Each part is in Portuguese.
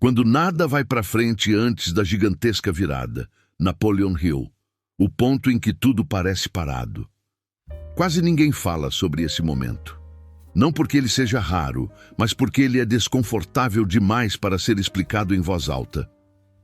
Quando nada vai para frente antes da gigantesca virada, Napoleon Hill, o ponto em que tudo parece parado. Quase ninguém fala sobre esse momento. Não porque ele seja raro, mas porque ele é desconfortável demais para ser explicado em voz alta.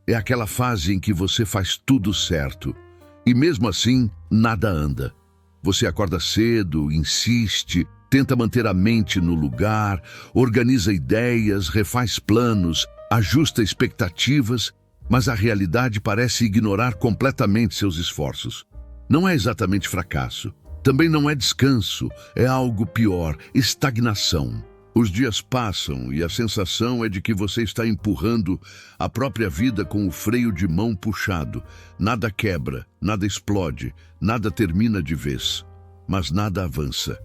É aquela fase em que você faz tudo certo, e mesmo assim, nada anda. Você acorda cedo, insiste, tenta manter a mente no lugar, organiza ideias, refaz planos, ajusta expectativas, mas a realidade parece ignorar completamente seus esforços. Não é exatamente fracasso, também não é descanso, é algo pior, estagnação. Os dias passam e a sensação é de que você está empurrando a própria vida com o freio de mão puxado. Nada quebra, nada explode, nada termina de vez, mas nada avança.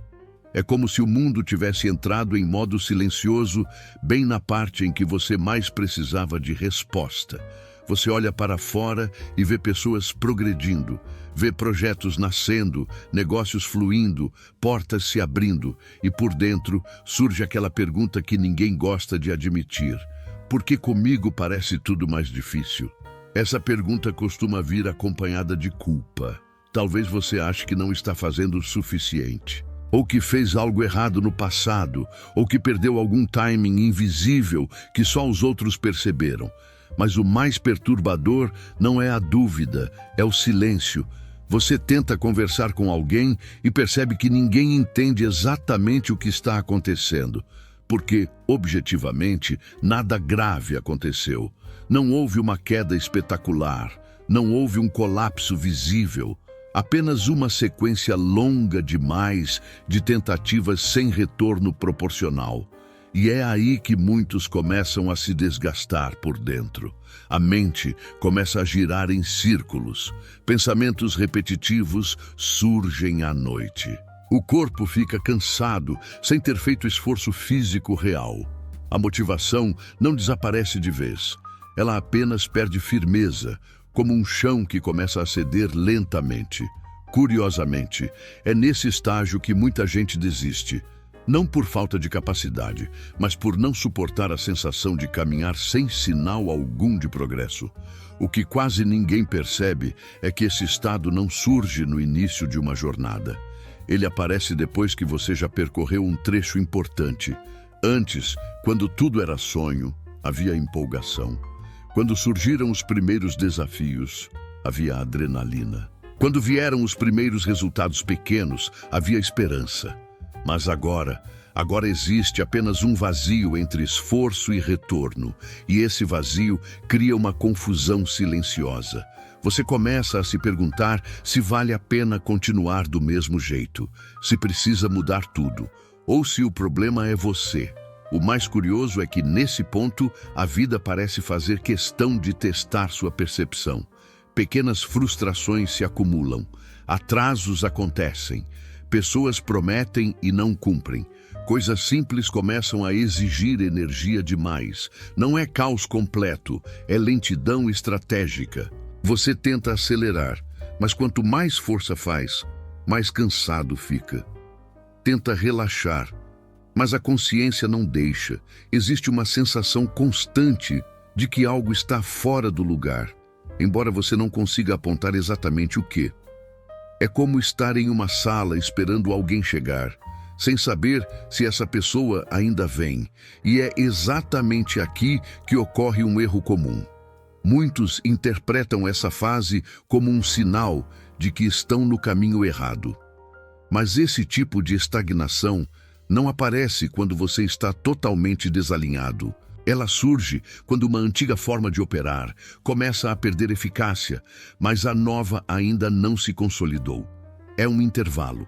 É como se o mundo tivesse entrado em modo silencioso, bem na parte em que você mais precisava de resposta. Você olha para fora e vê pessoas progredindo, vê projetos nascendo, negócios fluindo, portas se abrindo, e por dentro surge aquela pergunta que ninguém gosta de admitir: por que comigo parece tudo mais difícil? Essa pergunta costuma vir acompanhada de culpa. Talvez você ache que não está fazendo o suficiente, ou que fez algo errado no passado, ou que perdeu algum timing invisível que só os outros perceberam. Mas o mais perturbador não é a dúvida, é o silêncio. Você tenta conversar com alguém e percebe que ninguém entende exatamente o que está acontecendo, porque, objetivamente, nada grave aconteceu. Não houve uma queda espetacular, não houve um colapso visível, apenas uma sequência longa demais de tentativas sem retorno proporcional. E é aí que muitos começam a se desgastar por dentro. A mente começa a girar em círculos. Pensamentos repetitivos surgem à noite. O corpo fica cansado, sem ter feito esforço físico real. A motivação não desaparece de vez. Ela apenas perde firmeza, como um chão que começa a ceder lentamente. Curiosamente, é nesse estágio que muita gente desiste. Não por falta de capacidade, mas por não suportar a sensação de caminhar sem sinal algum de progresso. O que quase ninguém percebe é que esse estado não surge no início de uma jornada. Ele aparece depois que você já percorreu um trecho importante. Antes, quando tudo era sonho, havia empolgação. Quando surgiram os primeiros desafios, havia adrenalina. Quando vieram os primeiros resultados pequenos, havia esperança. Mas agora existe apenas um vazio entre esforço e retorno, e esse vazio cria uma confusão silenciosa. Você começa a se perguntar se vale a pena continuar do mesmo jeito, se precisa mudar tudo, ou se o problema é você. O mais curioso é que, nesse ponto, a vida parece fazer questão de testar sua percepção. Pequenas frustrações se acumulam, atrasos acontecem, pessoas prometem e não cumprem. Coisas simples começam a exigir energia demais. Não é caos completo, é lentidão estratégica. Você tenta acelerar, mas quanto mais força faz, mais cansado fica. Tenta relaxar, mas a consciência não deixa. Existe uma sensação constante de que algo está fora do lugar, embora você não consiga apontar exatamente o que. É como estar em uma sala esperando alguém chegar, sem saber se essa pessoa ainda vem. E é exatamente aqui que ocorre um erro comum. Muitos interpretam essa fase como um sinal de que estão no caminho errado. Mas esse tipo de estagnação não aparece quando você está totalmente desalinhado. Ela surge quando uma antiga forma de operar começa a perder eficácia, mas a nova ainda não se consolidou. É um intervalo,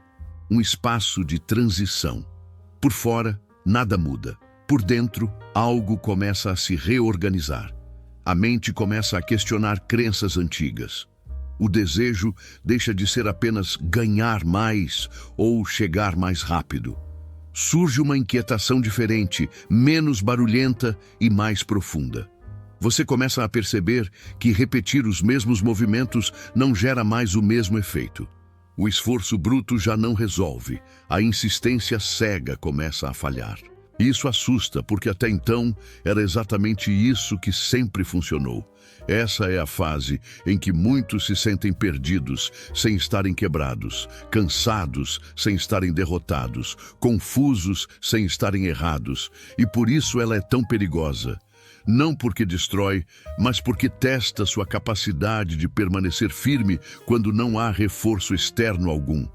um espaço de transição. Por fora, nada muda. Por dentro, algo começa a se reorganizar. A mente começa a questionar crenças antigas. O desejo deixa de ser apenas ganhar mais ou chegar mais rápido. Surge uma inquietação diferente, menos barulhenta e mais profunda. Você começa a perceber que repetir os mesmos movimentos não gera mais o mesmo efeito. O esforço bruto já não resolve, a insistência cega começa a falhar. E isso assusta, porque até então era exatamente isso que sempre funcionou. Essa é a fase em que muitos se sentem perdidos, sem estarem quebrados, cansados, sem estarem derrotados, confusos, sem estarem errados. E por isso ela é tão perigosa. Não porque destrói, mas porque testa sua capacidade de permanecer firme quando não há reforço externo algum.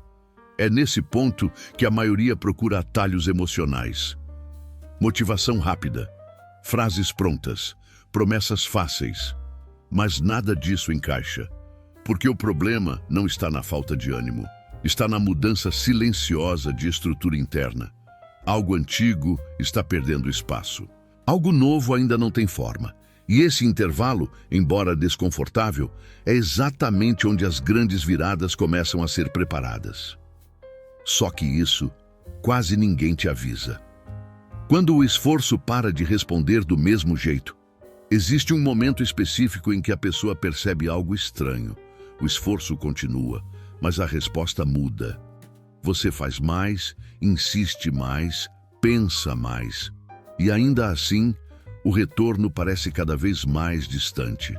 É nesse ponto que a maioria procura atalhos emocionais. Motivação rápida, frases prontas, promessas fáceis. Mas nada disso encaixa, porque o problema não está na falta de ânimo, está na mudança silenciosa de estrutura interna. Algo antigo está perdendo espaço. Algo novo ainda não tem forma. E esse intervalo, embora desconfortável, é exatamente onde as grandes viradas começam a ser preparadas. Só que isso, quase ninguém te avisa. Quando o esforço para de responder do mesmo jeito, existe um momento específico em que a pessoa percebe algo estranho. O esforço continua, mas a resposta muda. Você faz mais, insiste mais, pensa mais. E ainda assim, o retorno parece cada vez mais distante.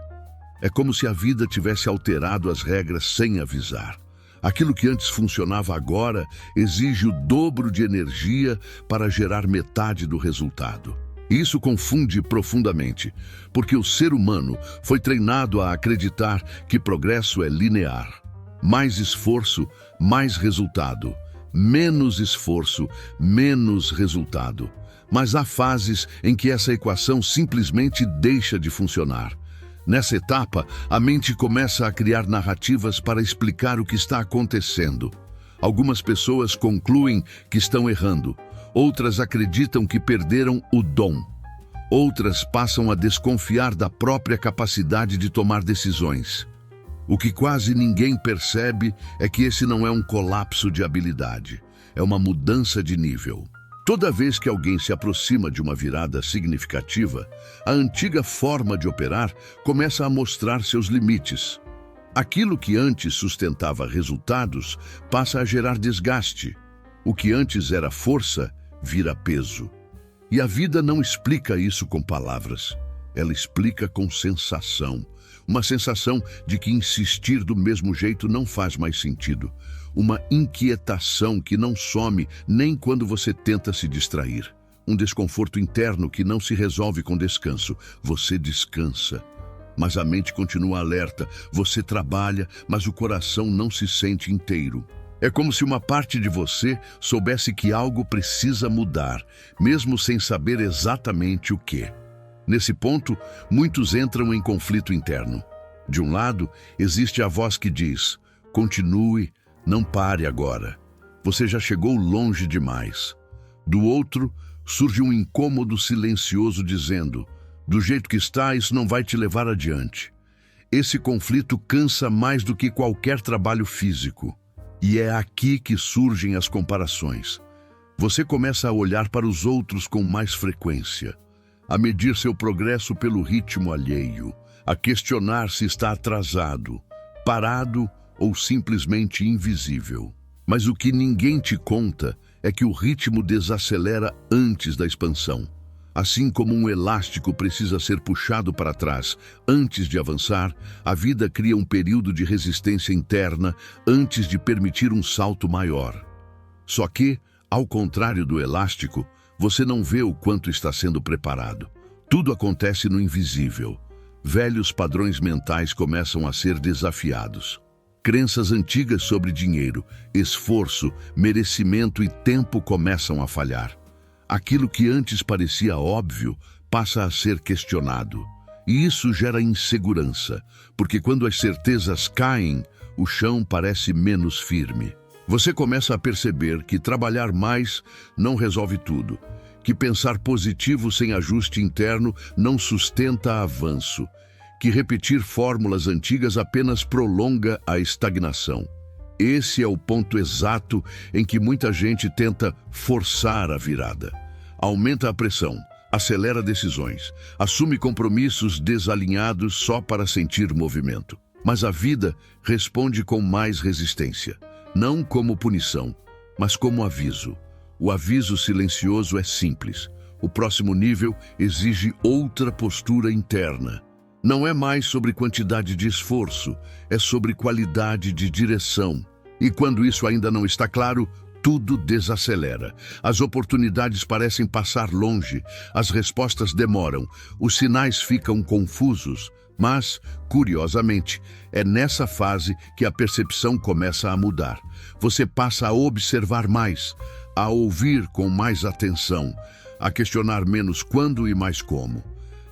É como se a vida tivesse alterado as regras sem avisar. Aquilo que antes funcionava agora exige o dobro de energia para gerar metade do resultado. Isso confunde profundamente, porque o ser humano foi treinado a acreditar que progresso é linear. Mais esforço, mais resultado. Menos esforço, menos resultado. Mas há fases em que essa equação simplesmente deixa de funcionar. Nessa etapa, a mente começa a criar narrativas para explicar o que está acontecendo. Algumas pessoas concluem que estão errando. Outras acreditam que perderam o dom. Outras passam a desconfiar da própria capacidade de tomar decisões. O que quase ninguém percebe é que esse não é um colapso de habilidade, é uma mudança de nível. Toda vez que alguém se aproxima de uma virada significativa, a antiga forma de operar começa a mostrar seus limites. Aquilo que antes sustentava resultados passa a gerar desgaste. O que antes era força vira peso. E a vida não explica isso com palavras. Ela explica com sensação. Uma sensação de que insistir do mesmo jeito não faz mais sentido. Uma inquietação que não some nem quando você tenta se distrair. Um desconforto interno que não se resolve com descanso. Você descansa, mas a mente continua alerta. Você trabalha, mas o coração não se sente inteiro. É como se uma parte de você soubesse que algo precisa mudar, mesmo sem saber exatamente o quê. Nesse ponto, muitos entram em conflito interno. De um lado, existe a voz que diz: continue, não pare agora. Você já chegou longe demais. Do outro, surge um incômodo silencioso dizendo: do jeito que está, isso não vai te levar adiante. Esse conflito cansa mais do que qualquer trabalho físico. E é aqui que surgem as comparações. Você começa a olhar para os outros com mais frequência, a medir seu progresso pelo ritmo alheio, a questionar se está atrasado, parado ou simplesmente invisível. Mas o que ninguém te conta é que o ritmo desacelera antes da expansão. Assim como um elástico precisa ser puxado para trás antes de avançar, a vida cria um período de resistência interna antes de permitir um salto maior. Só que, ao contrário do elástico, você não vê o quanto está sendo preparado. Tudo acontece no invisível. Velhos padrões mentais começam a ser desafiados. Crenças antigas sobre dinheiro, esforço, merecimento e tempo começam a falhar. Aquilo que antes parecia óbvio passa a ser questionado. E isso gera insegurança, porque quando as certezas caem, o chão parece menos firme. Você começa a perceber que trabalhar mais não resolve tudo, que pensar positivo sem ajuste interno não sustenta avanço, que repetir fórmulas antigas apenas prolonga a estagnação. Esse é o ponto exato em que muita gente tenta forçar a virada. Aumenta a pressão, acelera decisões, assume compromissos desalinhados só para sentir movimento. Mas a vida responde com mais resistência, não como punição, mas como aviso. O aviso silencioso é simples. O próximo nível exige outra postura interna. Não é mais sobre quantidade de esforço, é sobre qualidade de direção. E quando isso ainda não está claro, tudo desacelera. As oportunidades parecem passar longe, as respostas demoram, os sinais ficam confusos. Mas, curiosamente, é nessa fase que a percepção começa a mudar. Você passa a observar mais, a ouvir com mais atenção, a questionar menos quando e mais como.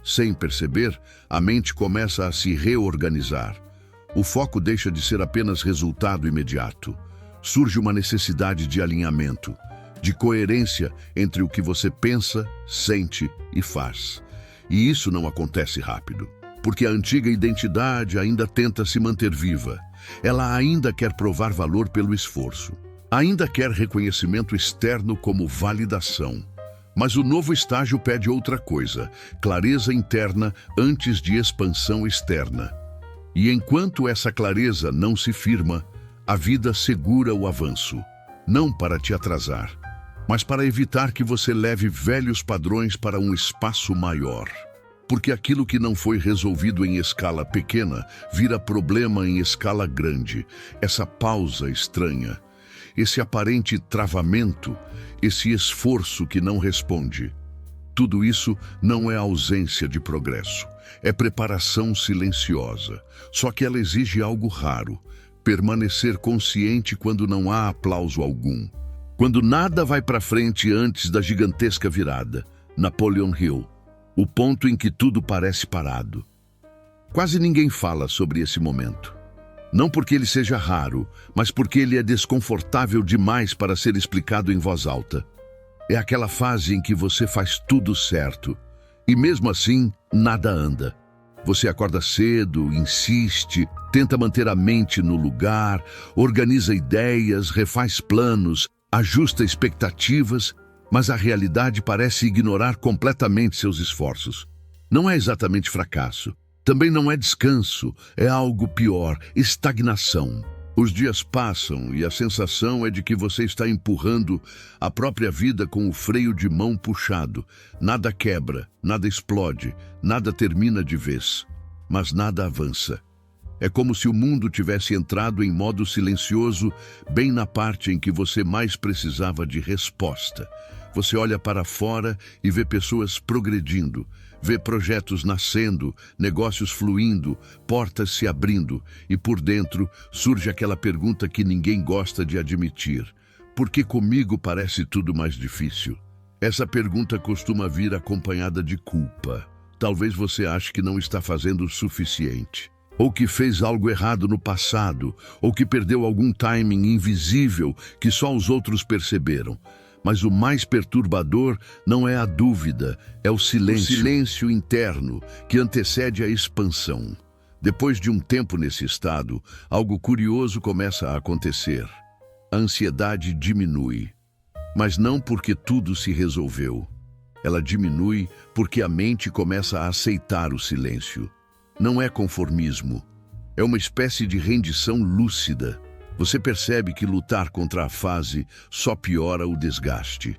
Sem perceber, a mente começa a se reorganizar. O foco deixa de ser apenas resultado imediato. Surge uma necessidade de alinhamento, de coerência entre o que você pensa, sente e faz. E isso não acontece rápido, porque a antiga identidade ainda tenta se manter viva. Ela ainda quer provar valor pelo esforço. Ainda quer reconhecimento externo como validação. Mas o novo estágio pede outra coisa, clareza interna antes de expansão externa. E enquanto essa clareza não se firma, a vida segura o avanço, não para te atrasar, mas para evitar que você leve velhos padrões para um espaço maior. Porque aquilo que não foi resolvido em escala pequena vira problema em escala grande. Essa pausa estranha, esse aparente travamento, esse esforço que não responde. Tudo isso não é ausência de progresso, é preparação silenciosa. Só que ela exige algo raro: permanecer consciente quando não há aplauso algum. Quando nada vai para frente antes da gigantesca virada, Napoleon Hill, o ponto em que tudo parece parado. Quase ninguém fala sobre esse momento. Não porque ele seja raro, mas porque ele é desconfortável demais para ser explicado em voz alta. É aquela fase em que você faz tudo certo, e mesmo assim, nada anda. Você acorda cedo, insiste, tenta manter a mente no lugar, organiza ideias, refaz planos, ajusta expectativas, mas a realidade parece ignorar completamente seus esforços. Não é exatamente fracasso. Também não é descanso, é algo pior, estagnação. Os dias passam e a sensação é de que você está empurrando a própria vida com o freio de mão puxado. Nada quebra, nada explode, nada termina de vez, mas nada avança. É como se o mundo tivesse entrado em modo silencioso, bem na parte em que você mais precisava de resposta. Você olha para fora e vê pessoas progredindo, vê projetos nascendo, negócios fluindo, portas se abrindo, e por dentro surge aquela pergunta que ninguém gosta de admitir: por que comigo parece tudo mais difícil? Essa pergunta costuma vir acompanhada de culpa. Talvez você ache que não está fazendo o suficiente, ou que fez algo errado no passado, ou que perdeu algum timing invisível que só os outros perceberam. Mas o mais perturbador não é a dúvida, é o silêncio interno que antecede a expansão. Depois de um tempo nesse estado, algo curioso começa a acontecer. A ansiedade diminui, mas não porque tudo se resolveu. Ela diminui porque a mente começa a aceitar o silêncio. Não é conformismo, é uma espécie de rendição lúcida. Você percebe que lutar contra a fase só piora o desgaste,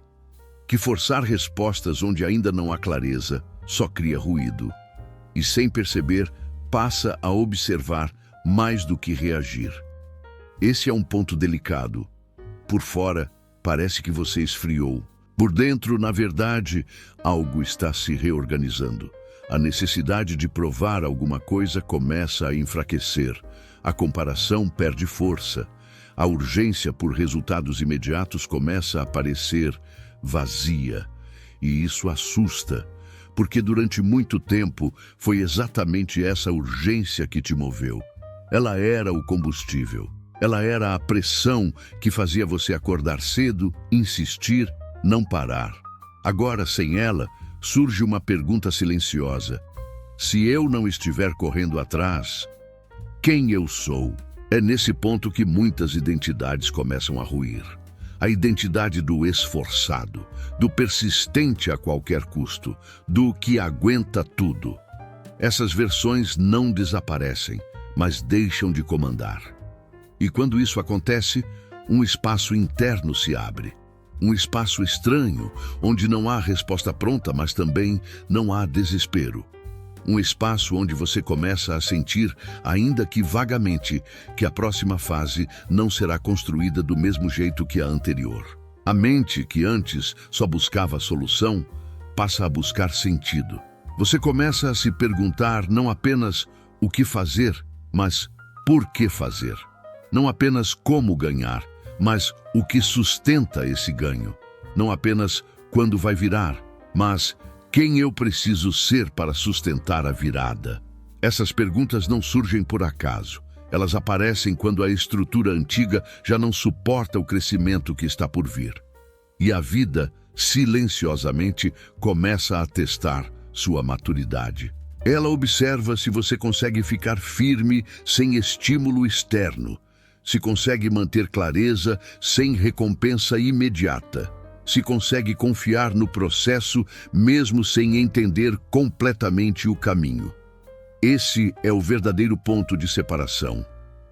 que forçar respostas onde ainda não há clareza só cria ruído, e sem perceber, passa a observar mais do que reagir. Esse é um ponto delicado. Por fora, parece que você esfriou. Por dentro, na verdade, algo está se reorganizando. A necessidade de provar alguma coisa começa a enfraquecer. A comparação perde força. A urgência por resultados imediatos começa a parecer vazia. E isso assusta, porque durante muito tempo foi exatamente essa urgência que te moveu. Ela era o combustível. Ela era a pressão que fazia você acordar cedo, insistir, não parar. Agora, sem ela, surge uma pergunta silenciosa: se eu não estiver correndo atrás, quem eu sou? É nesse ponto que muitas identidades começam a ruir. A identidade do esforçado, do persistente a qualquer custo, do que aguenta tudo. Essas versões não desaparecem, mas deixam de comandar. E quando isso acontece, um espaço interno se abre. Um espaço estranho, onde não há resposta pronta, mas também não há desespero. Um espaço onde você começa a sentir, ainda que vagamente, que a próxima fase não será construída do mesmo jeito que a anterior. A mente, que antes só buscava solução, passa a buscar sentido. Você começa a se perguntar não apenas o que fazer, mas por que fazer. Não apenas como ganhar, mas o que sustenta esse ganho. Não apenas quando vai virar, mas quem eu preciso ser para sustentar a virada. Essas perguntas não surgem por acaso. Elas aparecem quando a estrutura antiga já não suporta o crescimento que está por vir. E a vida, silenciosamente, começa a testar sua maturidade. Ela observa se você consegue ficar firme sem estímulo externo, se consegue manter clareza sem recompensa imediata, se consegue confiar no processo mesmo sem entender completamente o caminho. Esse é o verdadeiro ponto de separação.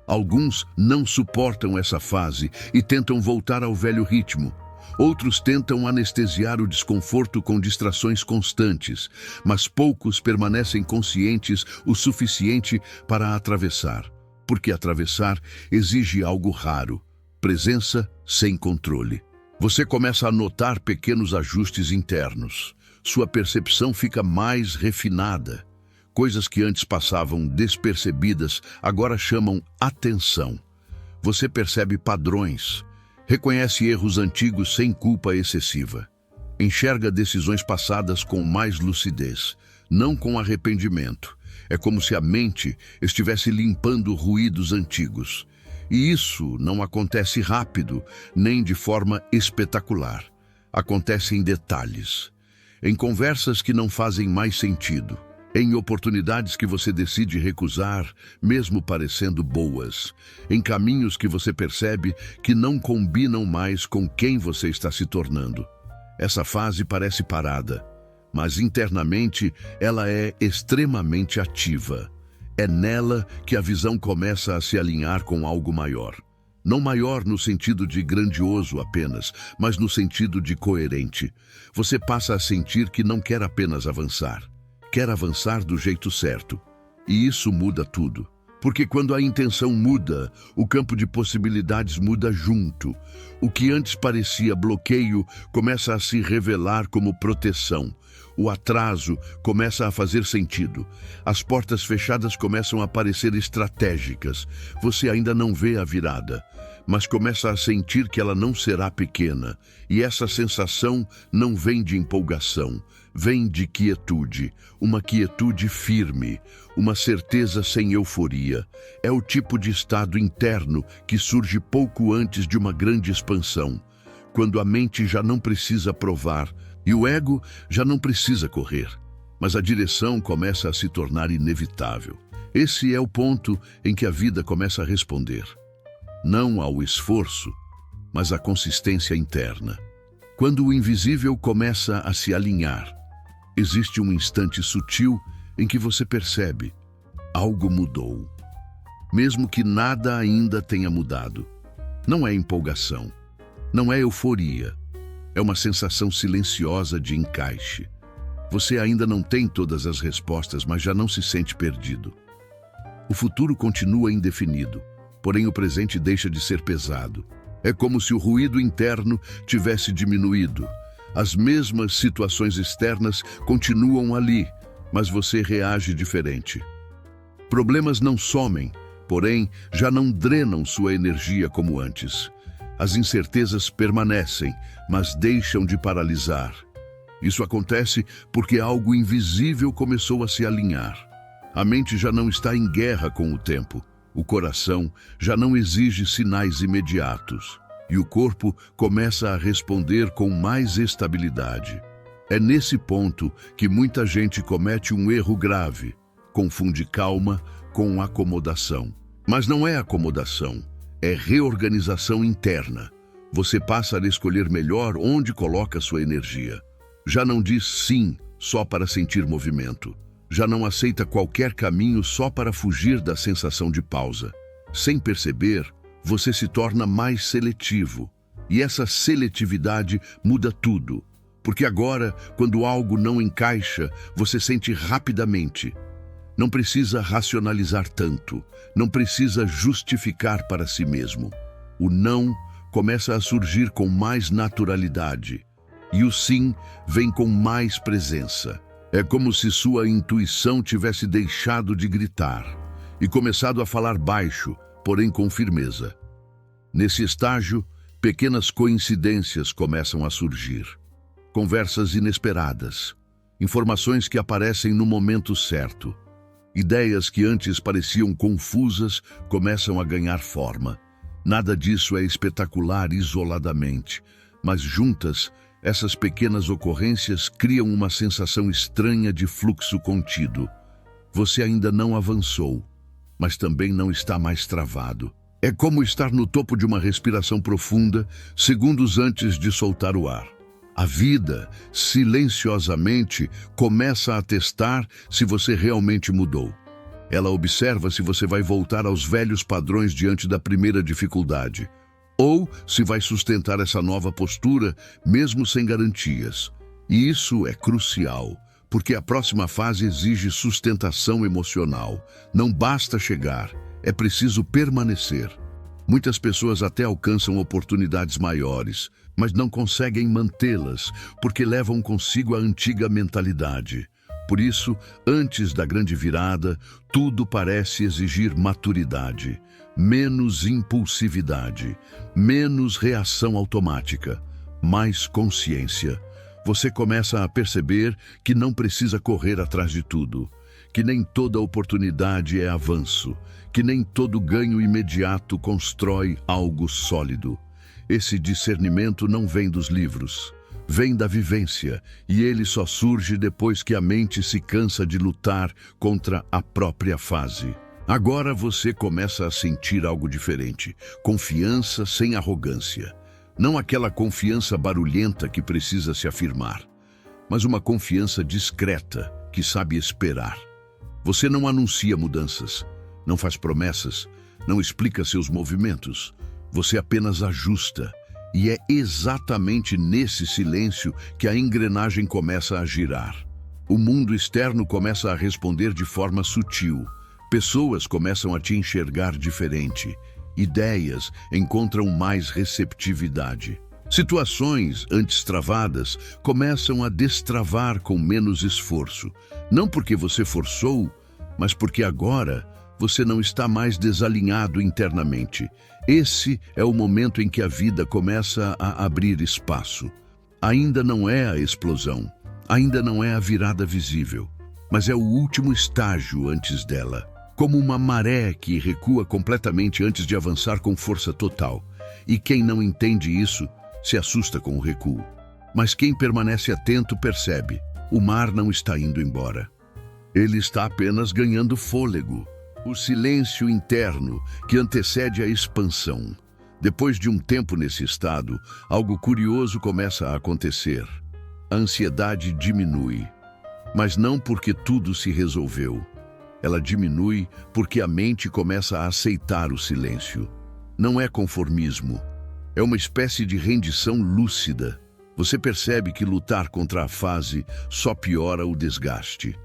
Alguns não suportam essa fase e tentam voltar ao velho ritmo. Outros tentam anestesiar o desconforto com distrações constantes, mas poucos permanecem conscientes o suficiente para atravessar, porque atravessar exige algo raro: presença sem controle. Você começa a notar pequenos ajustes internos. Sua percepção fica mais refinada. Coisas que antes passavam despercebidas agora chamam atenção. Você percebe padrões. Reconhece erros antigos sem culpa excessiva. Enxerga decisões passadas com mais lucidez, não com arrependimento. É como se a mente estivesse limpando ruídos antigos. E isso não acontece rápido, nem de forma espetacular. Acontece em detalhes, em conversas que não fazem mais sentido, em oportunidades que você decide recusar, mesmo parecendo boas, em caminhos que você percebe que não combinam mais com quem você está se tornando. Essa fase parece parada, mas internamente ela é extremamente ativa. É nela que a visão começa a se alinhar com algo maior. Não maior no sentido de grandioso apenas, mas no sentido de coerente. Você passa a sentir que não quer apenas avançar. Quer avançar do jeito certo. E isso muda tudo. Porque quando a intenção muda, o campo de possibilidades muda junto. O que antes parecia bloqueio começa a se revelar como proteção. O atraso começa a fazer sentido. As portas fechadas começam a parecer estratégicas. Você ainda não vê a virada, mas começa a sentir que ela não será pequena. E essa sensação não vem de empolgação. Vem de quietude, uma quietude firme, uma certeza sem euforia. É o tipo de estado interno que surge pouco antes de uma grande expansão, quando a mente já não precisa provar e o ego já não precisa correr, mas a direção começa a se tornar inevitável. Esse é o ponto em que a vida começa a responder, não ao esforço, mas à consistência interna. Quando o invisível começa a se alinhar, existe um instante sutil em que você percebe: algo mudou. Mesmo que nada ainda tenha mudado. Não é empolgação, não é euforia. É uma sensação silenciosa de encaixe. Você ainda não tem todas as respostas, mas já não se sente perdido. O futuro continua indefinido, porém o presente deixa de ser pesado. É como se o ruído interno tivesse diminuído. As mesmas situações externas continuam ali, mas você reage diferente. Problemas não somem, porém já não drenam sua energia como antes. As incertezas permanecem, mas deixam de paralisar. Isso acontece porque algo invisível começou a se alinhar. A mente já não está em guerra com o tempo. O coração já não exige sinais imediatos. E o corpo começa a responder com mais estabilidade. É nesse ponto que muita gente comete um erro grave. Confunde calma com acomodação. Mas não é acomodação, é reorganização interna. Você passa a escolher melhor onde coloca sua energia. Já não diz sim só para sentir movimento. Já não aceita qualquer caminho só para fugir da sensação de pausa. Sem perceber, você se torna mais seletivo. E essa seletividade muda tudo, porque agora, quando algo não encaixa, você sente rapidamente. Não precisa racionalizar tanto, não precisa justificar para si mesmo. O não começa a surgir com mais naturalidade, e o sim vem com mais presença. É como se sua intuição tivesse deixado de gritar e começado a falar baixo, porém com firmeza. Nesse estágio, pequenas coincidências começam a surgir. Conversas inesperadas, informações que aparecem no momento certo. Ideias que antes pareciam confusas começam a ganhar forma. Nada disso é espetacular isoladamente, mas juntas, essas pequenas ocorrências criam uma sensação estranha de fluxo contido. Você ainda não avançou, mas também não está mais travado. É como estar no topo de uma respiração profunda, segundos antes de soltar o ar. A vida, silenciosamente, começa a testar se você realmente mudou. Ela observa se você vai voltar aos velhos padrões diante da primeira dificuldade, ou se vai sustentar essa nova postura, mesmo sem garantias. E isso é crucial, porque a próxima fase exige sustentação emocional. Não basta chegar, é preciso permanecer. Muitas pessoas até alcançam oportunidades maiores, mas não conseguem mantê-las, porque levam consigo a antiga mentalidade. Por isso, antes da grande virada, tudo parece exigir maturidade, menos impulsividade, menos reação automática, mais consciência. Você começa a perceber que não precisa correr atrás de tudo, que nem toda oportunidade é avanço, que nem todo ganho imediato constrói algo sólido. Esse discernimento não vem dos livros, vem da vivência, e ele só surge depois que a mente se cansa de lutar contra a própria fase. Agora você começa a sentir algo diferente, confiança sem arrogância. Não aquela confiança barulhenta que precisa se afirmar, mas uma confiança discreta que sabe esperar. Você não anuncia mudanças, não faz promessas, não explica seus movimentos. Você apenas ajusta. E é exatamente nesse silêncio que a engrenagem começa a girar. O mundo externo começa a responder de forma sutil. Pessoas começam a te enxergar diferente. Ideias encontram mais receptividade. Situações antes travadas começam a destravar com menos esforço. Não porque você forçou, mas porque agora você não está mais desalinhado internamente. Esse é o momento em que a vida começa a abrir espaço. Ainda não é a explosão, ainda não é a virada visível, mas é o último estágio antes dela. Como uma maré que recua completamente antes de avançar com força total. E quem não entende isso se assusta com o recuo. Mas quem permanece atento percebe: o mar não está indo embora. Ele está apenas ganhando fôlego. O silêncio interno que antecede a expansão. Depois de um tempo nesse estado, algo curioso começa a acontecer. A ansiedade diminui, mas não porque tudo se resolveu. Ela diminui porque a mente começa a aceitar o silêncio. Não é conformismo, é uma espécie de rendição lúcida. Você percebe que lutar contra a fase só piora o desgaste.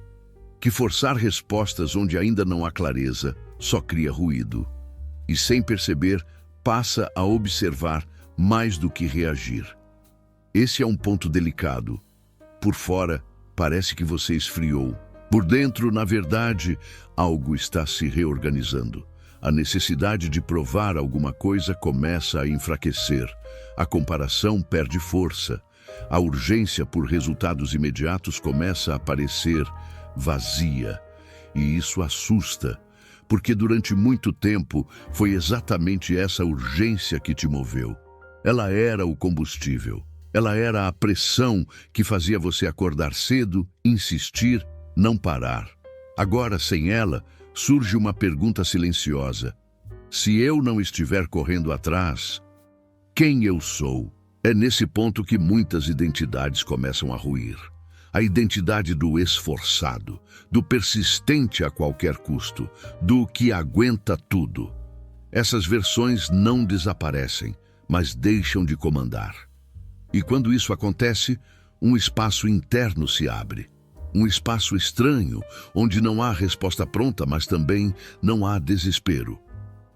Que forçar respostas onde ainda não há clareza só cria ruído. E sem perceber, passa a observar mais do que reagir. Esse é um ponto delicado. Por fora, parece que você esfriou. Por dentro, na verdade, algo está se reorganizando. A necessidade de provar alguma coisa começa a enfraquecer. A comparação perde força. A urgência por resultados imediatos começa a parecer vazia. E isso assusta, porque durante muito tempo foi exatamente essa urgência que te moveu. Ela era o combustível. Ela era a pressão que fazia você acordar cedo, insistir, não parar. Agora, sem ela, surge uma pergunta silenciosa. Se eu não estiver correndo atrás, quem eu sou? É nesse ponto que muitas identidades começam a ruir. A identidade do esforçado, do persistente a qualquer custo, do que aguenta tudo. Essas versões não desaparecem, mas deixam de comandar. E quando isso acontece, um espaço interno se abre. Um espaço estranho, onde não há resposta pronta, mas também não há desespero.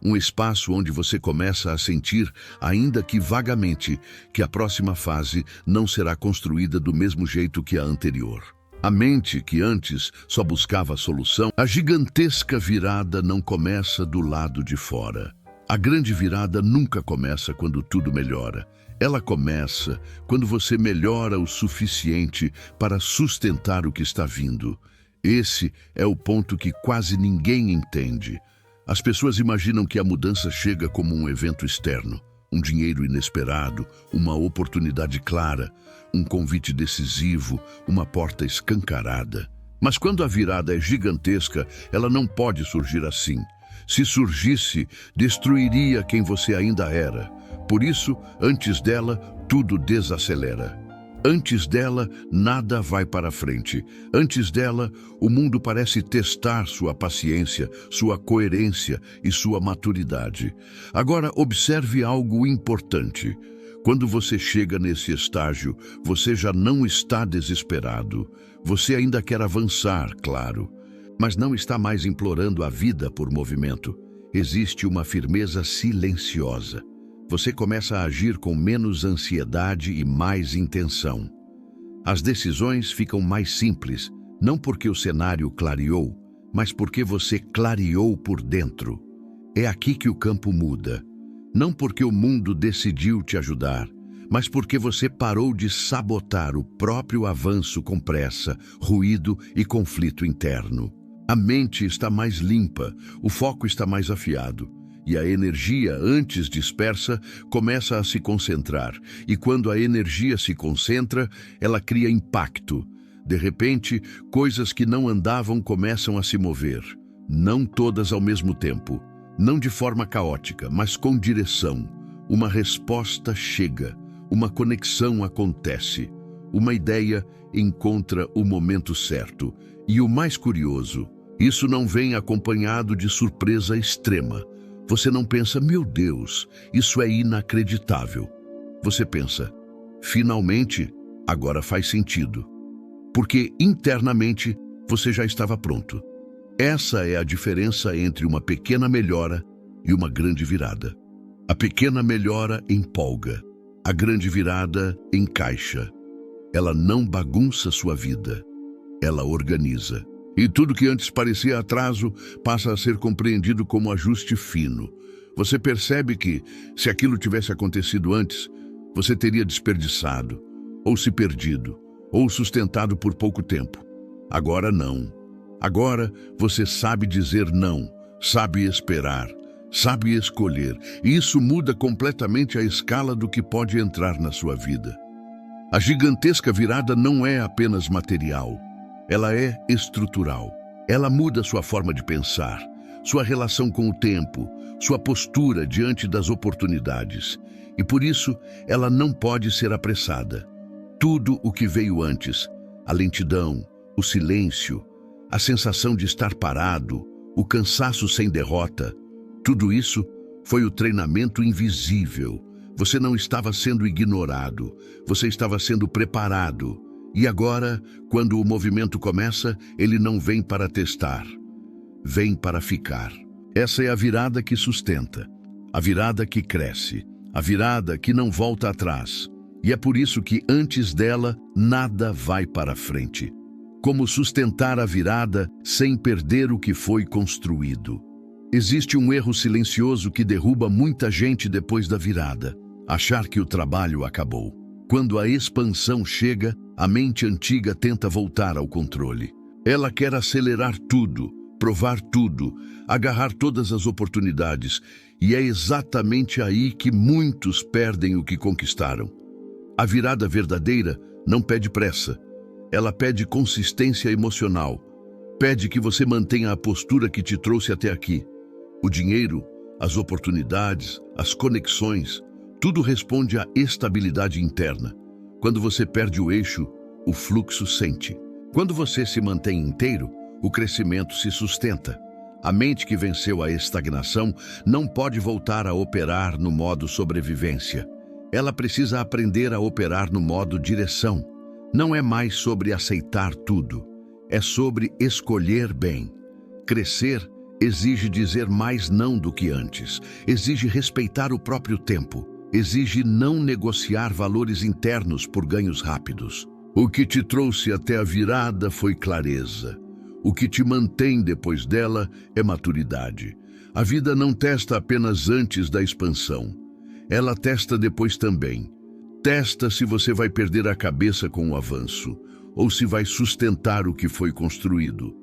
Um espaço onde você começa a sentir, ainda que vagamente, que a próxima fase não será construída do mesmo jeito que a anterior. A mente, que antes só buscava a solução, a gigantesca virada não começa do lado de fora. A grande virada nunca começa quando tudo melhora. Ela começa quando você melhora o suficiente para sustentar o que está vindo. Esse é o ponto que quase ninguém entende. As pessoas imaginam que a mudança chega como um evento externo, um dinheiro inesperado, uma oportunidade clara, um convite decisivo, uma porta escancarada. Mas quando a virada é gigantesca, ela não pode surgir assim. Se surgisse, destruiria quem você ainda era. Por isso, antes dela, tudo desacelera. Antes dela, nada vai para frente. Antes dela, o mundo parece testar sua paciência, sua coerência e sua maturidade. Agora, observe algo importante. Quando você chega nesse estágio, você já não está desesperado. Você ainda quer avançar, claro, mas não está mais implorando a vida por movimento. Existe uma firmeza silenciosa. Você começa a agir com menos ansiedade e mais intenção. As decisões ficam mais simples, não porque o cenário clareou, mas porque você clareou por dentro. É aqui que o campo muda. Não porque o mundo decidiu te ajudar, mas porque você parou de sabotar o próprio avanço com pressa, ruído e conflito interno. A mente está mais limpa, o foco está mais afiado. E a energia, antes dispersa, começa a se concentrar. E quando a energia se concentra, ela cria impacto. De repente, coisas que não andavam começam a se mover. Não todas ao mesmo tempo. Não de forma caótica, mas com direção. Uma resposta chega. Uma conexão acontece. Uma ideia encontra o momento certo. E o mais curioso, isso não vem acompanhado de surpresa extrema. Você não pensa, meu Deus, isso é inacreditável. Você pensa, finalmente, agora faz sentido. Porque internamente você já estava pronto. Essa é a diferença entre uma pequena melhora e uma grande virada. A pequena melhora empolga. A grande virada encaixa. Ela não bagunça sua vida. Ela organiza. E tudo que antes parecia atraso passa a ser compreendido como ajuste fino. Você percebe que, se aquilo tivesse acontecido antes, você teria desperdiçado, ou se perdido, ou sustentado por pouco tempo. Agora não. Agora você sabe dizer não, sabe esperar, sabe escolher. E isso muda completamente a escala do que pode entrar na sua vida. A gigantesca virada não é apenas material. Ela é estrutural. Ela muda sua forma de pensar, sua relação com o tempo, sua postura diante das oportunidades. E por isso, ela não pode ser apressada. Tudo o que veio antes, a lentidão, o silêncio, a sensação de estar parado, o cansaço sem derrota, tudo isso foi o treinamento invisível. Você não estava sendo ignorado, você estava sendo preparado. E agora, quando o movimento começa, ele não vem para testar, vem para ficar. Essa é a virada que sustenta, a virada que cresce, a virada que não volta atrás. E é por isso que antes dela, nada vai para frente. Como sustentar a virada sem perder o que foi construído? Existe um erro silencioso que derruba muita gente depois da virada: achar que o trabalho acabou. Quando a expansão chega, a mente antiga tenta voltar ao controle. Ela quer acelerar tudo, provar tudo, agarrar todas as oportunidades, e é exatamente aí que muitos perdem o que conquistaram. A virada verdadeira não pede pressa. Ela pede consistência emocional. Pede que você mantenha a postura que te trouxe até aqui. O dinheiro, as oportunidades, as conexões, tudo responde à estabilidade interna. Quando você perde o eixo, o fluxo sente. Quando você se mantém inteiro, o crescimento se sustenta. A mente que venceu a estagnação não pode voltar a operar no modo sobrevivência. Ela precisa aprender a operar no modo direção. Não é mais sobre aceitar tudo, é sobre escolher bem. Crescer exige dizer mais não do que antes, exige respeitar o próprio tempo, exige não negociar valores internos por ganhos rápidos. O que te trouxe até a virada foi clareza. O que te mantém depois dela é maturidade. A vida não testa apenas antes da expansão. Ela testa depois também. Testa se você vai perder a cabeça com o avanço, ou se vai sustentar o que foi construído.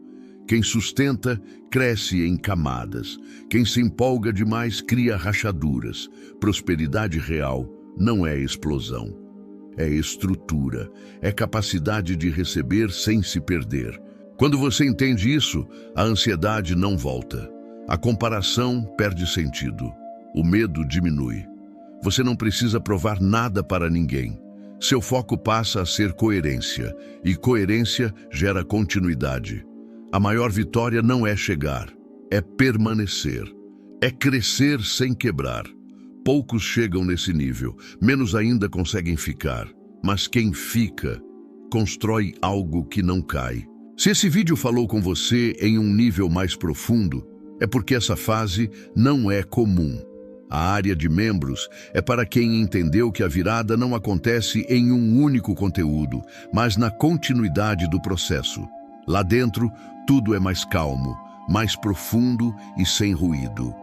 Quem sustenta, cresce em camadas. Quem se empolga demais, cria rachaduras. Prosperidade real não é explosão. É estrutura, é capacidade de receber sem se perder. Quando você entende isso, a ansiedade não volta. A comparação perde sentido. O medo diminui. Você não precisa provar nada para ninguém. Seu foco passa a ser coerência, e coerência gera continuidade. A maior vitória não é chegar, é permanecer. É crescer sem quebrar. Poucos chegam nesse nível, menos ainda conseguem ficar. Mas quem fica, constrói algo que não cai. Se esse vídeo falou com você em um nível mais profundo, é porque essa fase não é comum. A área de membros é para quem entendeu que a virada não acontece em um único conteúdo, mas na continuidade do processo. Lá dentro, tudo é mais calmo, mais profundo e sem ruído.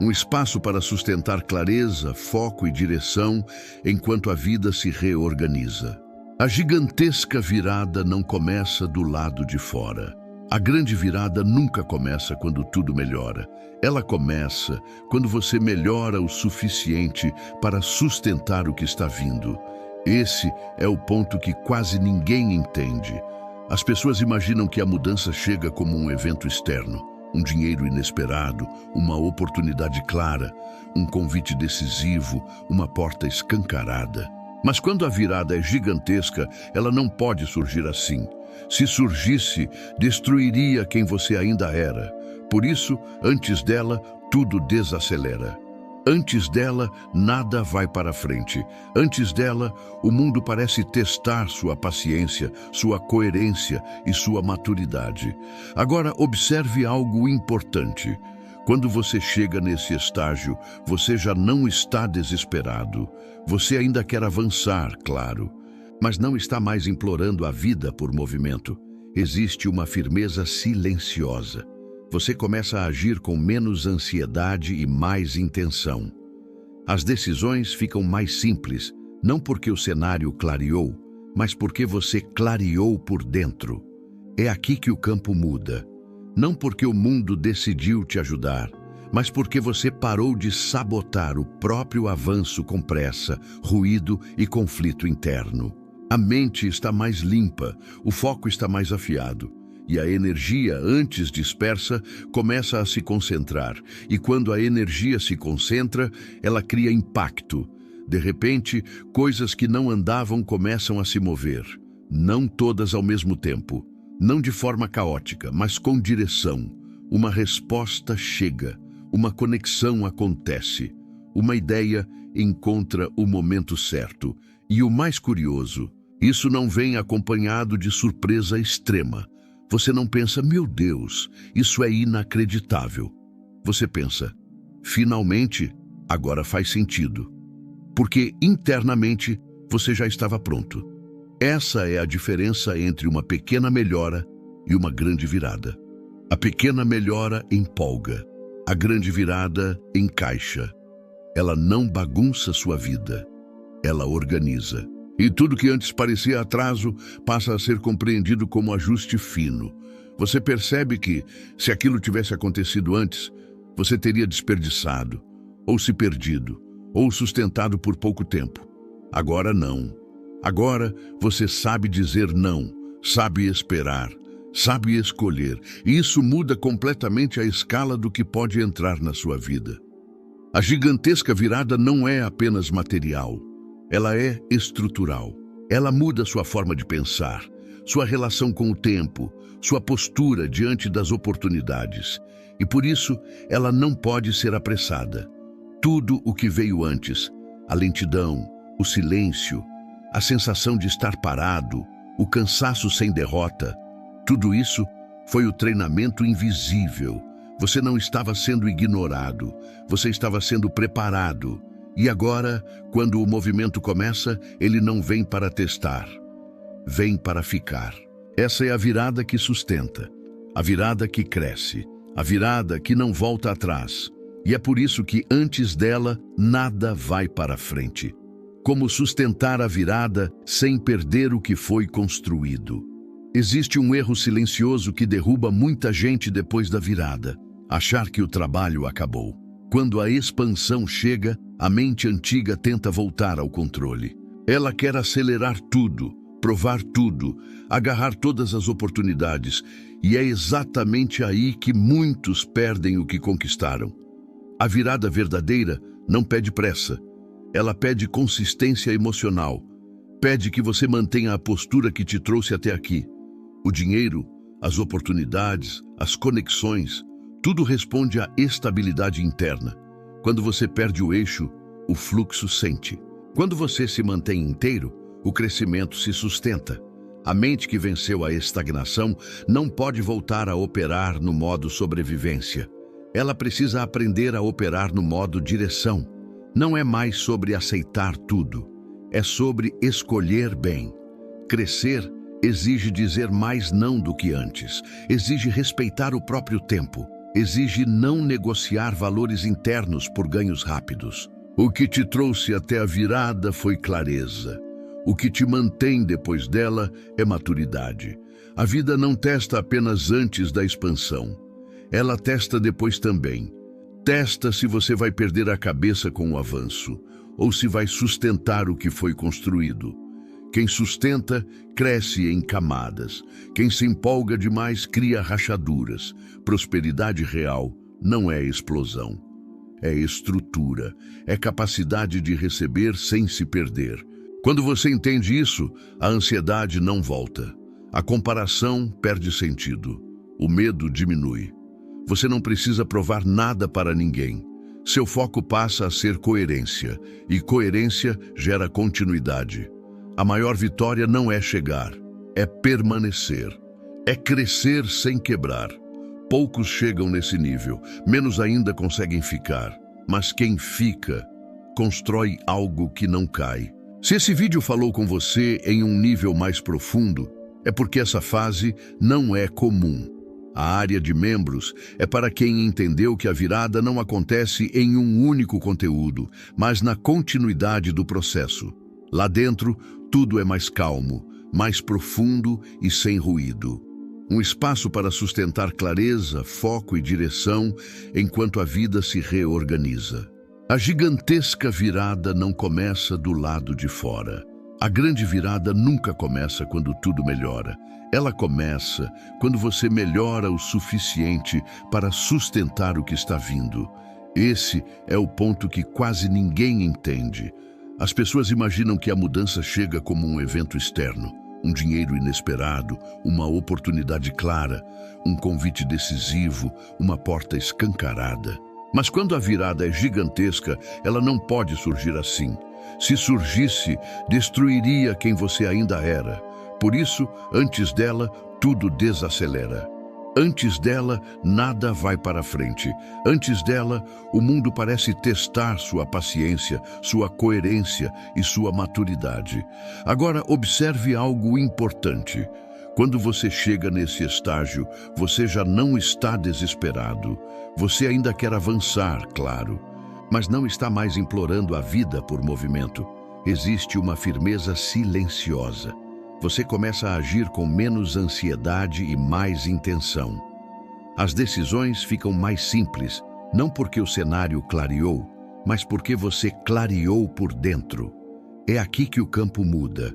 Um espaço para sustentar clareza, foco e direção enquanto a vida se reorganiza. A gigantesca virada não começa do lado de fora. A grande virada nunca começa quando tudo melhora. Ela começa quando você melhora o suficiente para sustentar o que está vindo. Esse é o ponto que quase ninguém entende. As pessoas imaginam que a mudança chega como um evento externo, um dinheiro inesperado, uma oportunidade clara, um convite decisivo, uma porta escancarada. Mas quando a virada é gigantesca, ela não pode surgir assim. Se surgisse, destruiria quem você ainda era. Por isso, antes dela, tudo desacelera. Antes dela, nada vai para frente. Antes dela, o mundo parece testar sua paciência, sua coerência e sua maturidade. Agora, observe algo importante. Quando você chega nesse estágio, você já não está desesperado. Você ainda quer avançar, claro, mas não está mais implorando a vida por movimento. Existe uma firmeza silenciosa. Você começa a agir com menos ansiedade e mais intenção. As decisões ficam mais simples, não porque o cenário clareou, mas porque você clareou por dentro. É aqui que o campo muda. Não porque o mundo decidiu te ajudar, mas porque você parou de sabotar o próprio avanço com pressa, ruído e conflito interno. A mente está mais limpa, o foco está mais afiado. E a energia, antes dispersa, começa a se concentrar. E quando a energia se concentra, ela cria impacto. De repente, coisas que não andavam começam a se mover. Não todas ao mesmo tempo. Não de forma caótica, mas com direção. Uma resposta chega. Uma conexão acontece. Uma ideia encontra o momento certo. E o mais curioso, isso não vem acompanhado de surpresa extrema. Você não pensa, meu Deus, isso é inacreditável. Você pensa, finalmente, agora faz sentido. Porque internamente você já estava pronto. Essa é a diferença entre uma pequena melhora e uma grande virada. A pequena melhora empolga. A grande virada encaixa. Ela não bagunça sua vida. Ela organiza. E tudo que antes parecia atraso passa a ser compreendido como ajuste fino. Você percebe que, se aquilo tivesse acontecido antes, você teria desperdiçado, ou se perdido, ou sustentado por pouco tempo. Agora não. Agora você sabe dizer não, sabe esperar, sabe escolher. E isso muda completamente a escala do que pode entrar na sua vida. A gigantesca virada não é apenas material. Ela é estrutural. Ela muda sua forma de pensar, sua relação com o tempo, sua postura diante das oportunidades. E por isso, ela não pode ser apressada. Tudo o que veio antes, a lentidão, o silêncio, a sensação de estar parado, o cansaço sem derrota, tudo isso foi o treinamento invisível. Você não estava sendo ignorado, você estava sendo preparado. E agora, quando o movimento começa, ele não vem para testar, vem para ficar. Essa é a virada que sustenta, a virada que cresce, a virada que não volta atrás. E é por isso que antes dela, nada vai para frente. Como sustentar a virada sem perder o que foi construído? Existe um erro silencioso que derruba muita gente depois da virada: achar que o trabalho acabou. Quando a expansão chega, a mente antiga tenta voltar ao controle. Ela quer acelerar tudo, provar tudo, agarrar todas as oportunidades, e é exatamente aí que muitos perdem o que conquistaram. A virada verdadeira não pede pressa, ela pede consistência emocional, pede que você mantenha a postura que te trouxe até aqui. O dinheiro, as oportunidades, as conexões, tudo responde à estabilidade interna. Quando você perde o eixo, o fluxo sente. Quando você se mantém inteiro, o crescimento se sustenta. A mente que venceu a estagnação não pode voltar a operar no modo sobrevivência. Ela precisa aprender a operar no modo direção. Não é mais sobre aceitar tudo, é sobre escolher bem. Crescer exige dizer mais não do que antes, exige respeitar o próprio tempo, exige não negociar valores internos por ganhos rápidos. O que te trouxe até a virada foi clareza. O que te mantém depois dela é maturidade. A vida não testa apenas antes da expansão. Ela testa depois também. Testa se você vai perder a cabeça com o avanço, ou se vai sustentar o que foi construído. Quem sustenta, cresce em camadas. Quem se empolga demais, cria rachaduras. Prosperidade real não é explosão. É estrutura, é capacidade de receber sem se perder. Quando você entende isso, a ansiedade não volta. A comparação perde sentido. O medo diminui. Você não precisa provar nada para ninguém. Seu foco passa a ser coerência, e coerência gera continuidade. A maior vitória não é chegar, é permanecer. É crescer sem quebrar. Poucos chegam nesse nível, menos ainda conseguem ficar. Mas quem fica, constrói algo que não cai. Se esse vídeo falou com você em um nível mais profundo, é porque essa fase não é comum. A área de membros é para quem entendeu que a virada não acontece em um único conteúdo, mas na continuidade do processo. Lá dentro, tudo é mais calmo, mais profundo e sem ruído. Um espaço para sustentar clareza, foco e direção enquanto a vida se reorganiza. A gigantesca virada não começa do lado de fora. A grande virada nunca começa quando tudo melhora. Ela começa quando você melhora o suficiente para sustentar o que está vindo. Esse é o ponto que quase ninguém entende. As pessoas imaginam que a mudança chega como um evento externo. Um dinheiro inesperado, uma oportunidade clara, um convite decisivo, uma porta escancarada. Mas quando a virada é gigantesca, ela não pode surgir assim. Se surgisse, destruiria quem você ainda era. Por isso, antes dela, tudo desacelera. Antes dela, nada vai para frente. Antes dela, o mundo parece testar sua paciência, sua coerência e sua maturidade. Agora, observe algo importante. Quando você chega nesse estágio, você já não está desesperado. Você ainda quer avançar, claro, mas não está mais implorando a vida por movimento. Existe uma firmeza silenciosa. Você começa a agir com menos ansiedade e mais intenção. As decisões ficam mais simples, não porque o cenário clareou, mas porque você clareou por dentro. É aqui que o campo muda.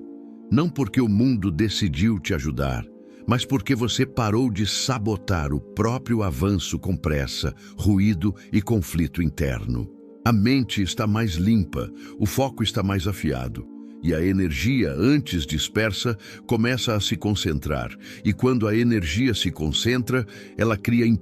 Não porque o mundo decidiu te ajudar, mas porque você parou de sabotar o próprio avanço com pressa, ruído e conflito interno. A mente está mais limpa, o foco está mais afiado. E a energia, antes dispersa, começa a se concentrar. E quando a energia se concentra, ela cria impacto